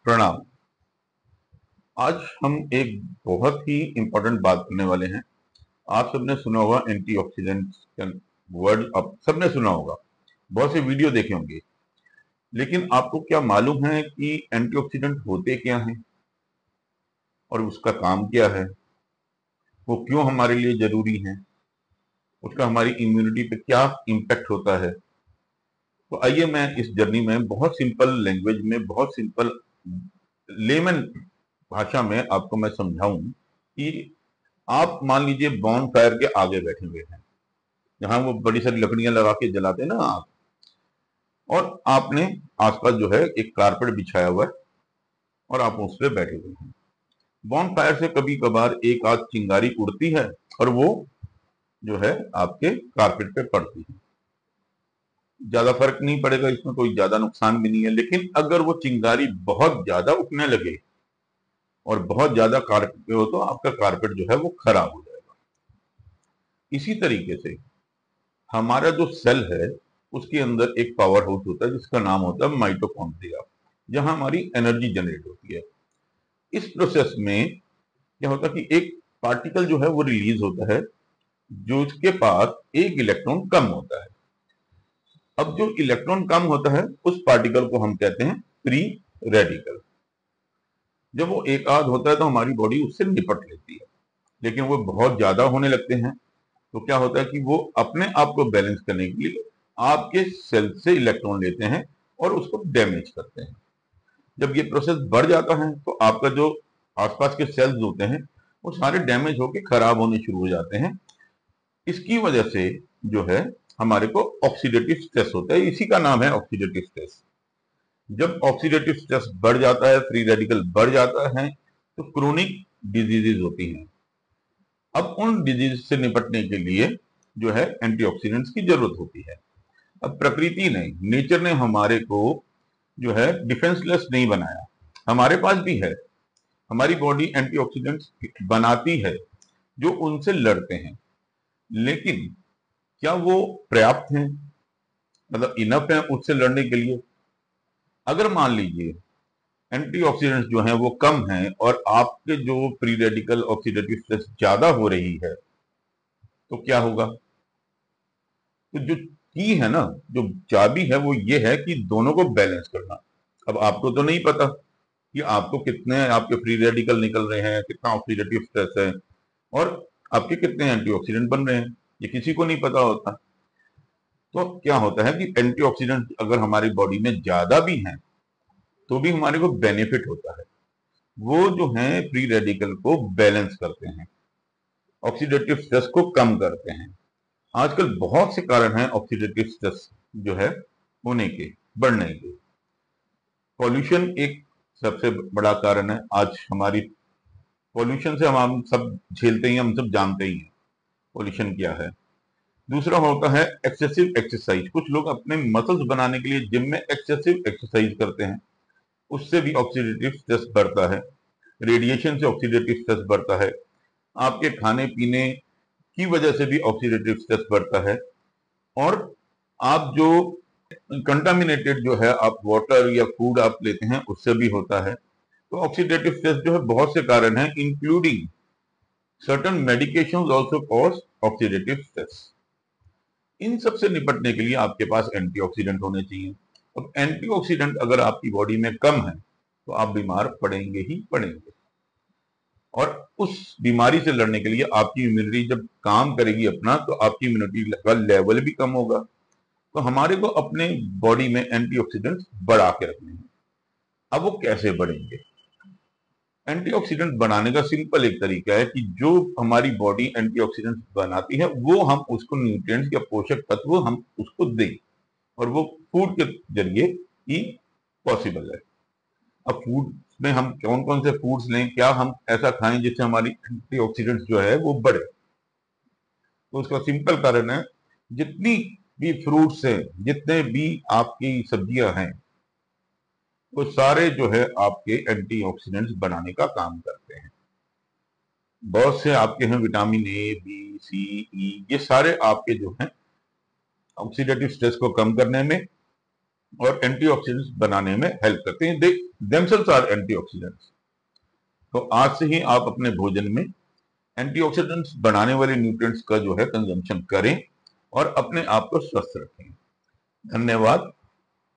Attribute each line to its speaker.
Speaker 1: प्रणाम। आज हम एक बहुत ही इम्पोर्टेंट बात करने वाले हैं। आप सबने सुना होगा एंटीऑक्सीडेंट्स का वर्ड, आप सबने सुना होगा, बहुत से वीडियो देखे होंगे। लेकिन आपको क्या मालूम है कि एंटीऑक्सीडेंट होते क्या हैं और उसका काम क्या है, वो क्यों हमारे लिए जरूरी है, उसका हमारी इम्यूनिटी पे क्या इम्पैक्ट होता है। तो आइए मैं इस जर्नी में बहुत सिंपल लैंग्वेज में, बहुत सिंपल लेमन भाषा में आपको मैं समझाऊं कि आप मान लीजिए बॉन फायर के आगे बैठे हुए हैं, जहां वो बड़ी सारी लकड़ियां लगा के जलाते हैं ना आप, और आपने आसपास जो है एक कारपेट बिछाया हुआ है और आप उस पर बैठे हुए हैं। बॉन फायर से कभी कभार एक आध चिंगारी उड़ती है और वो जो है आपके कारपेट पे पड़ती है। ज्यादा फर्क नहीं पड़ेगा, इसमें कोई ज्यादा नुकसान भी नहीं है। लेकिन अगर वो चिंगारी बहुत ज्यादा उठने लगे और बहुत ज्यादा कारपेट पे हो तो आपका कारपेट जो है वो खराब हो जाएगा। इसी तरीके से हमारा जो सेल है उसके अंदर एक पावर हाउस होता है जिसका नाम होता है माइटोकॉन्ड्रिया, जहां हमारी एनर्जी जनरेट होती है। इस प्रोसेस में क्या होता है कि एक पार्टिकल जो है वो रिलीज होता है जो उसके पास एक इलेक्ट्रॉन कम होता है। अब जो इलेक्ट्रॉन कम होता है उस पार्टिकल को हम कहते हैं फ्री रेडिकल। जब वो एक आध होता है तो हमारी बॉडी उससे निपट लेती है, लेकिन वो बहुत ज्यादा होने लगते हैं तो क्या होता है कि वो अपने आप को बैलेंस करने के लिए आपके सेल से इलेक्ट्रॉन लेते हैं और उसको डैमेज करते हैं। जब ये प्रोसेस बढ़ जाता है तो आपका जो आसपास के सेल्स होते हैं वो सारे डैमेज होकर खराब होने शुरू हो जाते हैं। इसकी वजह से जो है हमारे को ऑक्सीडेटिव स्ट्रेस होता है, इसी का नाम है ऑक्सीडेटिव स्ट्रेस। जब ऑक्सीडेटिव स्ट्रेस बढ़ जाता है, फ्री रेडिकल बढ़ जाता है, तो क्रोनिक डिजीजेज होती हैं। अब उन डिजीज से निपटने के लिए जो है एंटीऑक्सीडेंट्स की जरूरत होती है। अब प्रकृति ने, नेचर ने हमारे को जो है डिफेंसलेस नहीं बनाया, हमारे पास भी है। हमारी बॉडी एंटीऑक्सीडेंट्स बनाती है जो उनसे लड़ते हैं, लेकिन क्या वो पर्याप्त हैं, मतलब इनफ है उससे लड़ने के लिए? अगर मान लीजिए एंटीऑक्सीडेंट्स जो हैं वो कम हैं और आपके जो फ्री रेडिकल ऑक्सीडेटिव स्ट्रेस ज्यादा हो रही है तो क्या होगा? तो जो की है ना, जो चाबी है वो ये है कि दोनों को बैलेंस करना। अब आपको तो नहीं पता कि आपको कितने आपके फ्री रेडिकल निकल रहे हैं, कितना ऑक्सीडेटिव स्ट्रेस है और आपके कितने एंटीऑक्सीडेंट बन रहे हैं, ये किसी को नहीं पता होता। तो क्या होता है कि एंटीऑक्सीडेंट अगर हमारी बॉडी में ज्यादा भी हैं तो भी हमारे को बेनिफिट होता है। वो जो है फ्री रेडिकल को बैलेंस करते हैं, ऑक्सीडेटिव स्ट्रेस को कम करते हैं। आजकल बहुत से कारण हैं ऑक्सीडेटिव स्ट्रेस जो है होने के, बढ़ने के। पॉल्यूशन एक सबसे बड़ा कारण है। आज हमारी पॉल्यूशन से हम सब झेलते ही हैं, हम सब जानते ही हैं पॉल्यूशन क्या है। दूसरा होता है एक्सेसिव एक्सरसाइज। कुछ लोग अपने मसल्स बनाने के लिए जिम में एक्सेसिव एक्सरसाइज करते हैं, उससे भी ऑक्सीडेटिव स्ट्रेस बढ़ता है। रेडिएशन से ऑक्सीडेटिव स्ट्रेस बढ़ता है। आपके खाने पीने की वजह से भी ऑक्सीडेटिव स्ट्रेस बढ़ता है। और आप जो कंटामिनेटेड जो है आप वाटर या फूड आप लेते हैं उससे भी होता है। तो ऑक्सीडेटिव स्ट्रेस जो है बहुत से कारण हैं, including certain medications also cause oxidative stress. इन सब से निपटने के लिए आपके पास एंटीऑक्सीडेंट होने चाहिए। अब एंटीऑक्सीडेंट अगर आपकी बॉडी में कम है तो आप बीमार पड़ेंगे ही पड़ेंगे। और उस बीमारी से लड़ने के लिए आपकी इम्यूनिटी जब काम करेगी अपना, तो आपकी इम्यूनिटी का लेवल भी कम होगा। तो हमारे को अपने बॉडी में एंटीऑक्सीडेंट्स बढ़ा के रखने हैं। अब वो कैसे बढ़ेंगे? एंटीऑक्सीडेंट बनाने का सिंपल एक तरीका है कि जो हमारी बॉडी एंटीऑक्सीडेंट्स बनाती है वो हम उसको न्यूट्रिएंट्स या पोषक तत्व हम उसको दें, और वो फूड के जरिए ही पॉसिबल है। अब फूड में हम कौन कौन से फूड्स लें, क्या हम ऐसा खाएं जिससे हमारी एंटीऑक्सीडेंट्स जो है वो बढ़े? तो उसका सिंपल कारण है, जितनी भी फ्रूट्स हैं, जितने भी आपकी सब्जियां हैं, वो सारे जो है आपके एंटीऑक्सीडेंट्स बनाने का काम करते हैं। बहुत से आपके हैं विटामिन ए, बी, सी, ई, ये सारे आपके जो हैं ऑक्सीडेटिव स्ट्रेस को कम करने में और एंटीऑक्सीडेंट्स बनाने में हेल्प करते हैं। They themselves are antioxidants. तो आज से ही आप अपने भोजन में एंटीऑक्सीडेंट्स बनाने वाले न्यूट्रिएंट्स का जो है कंजम्पशन करें और अपने आप को स्वस्थ रखें। धन्यवाद।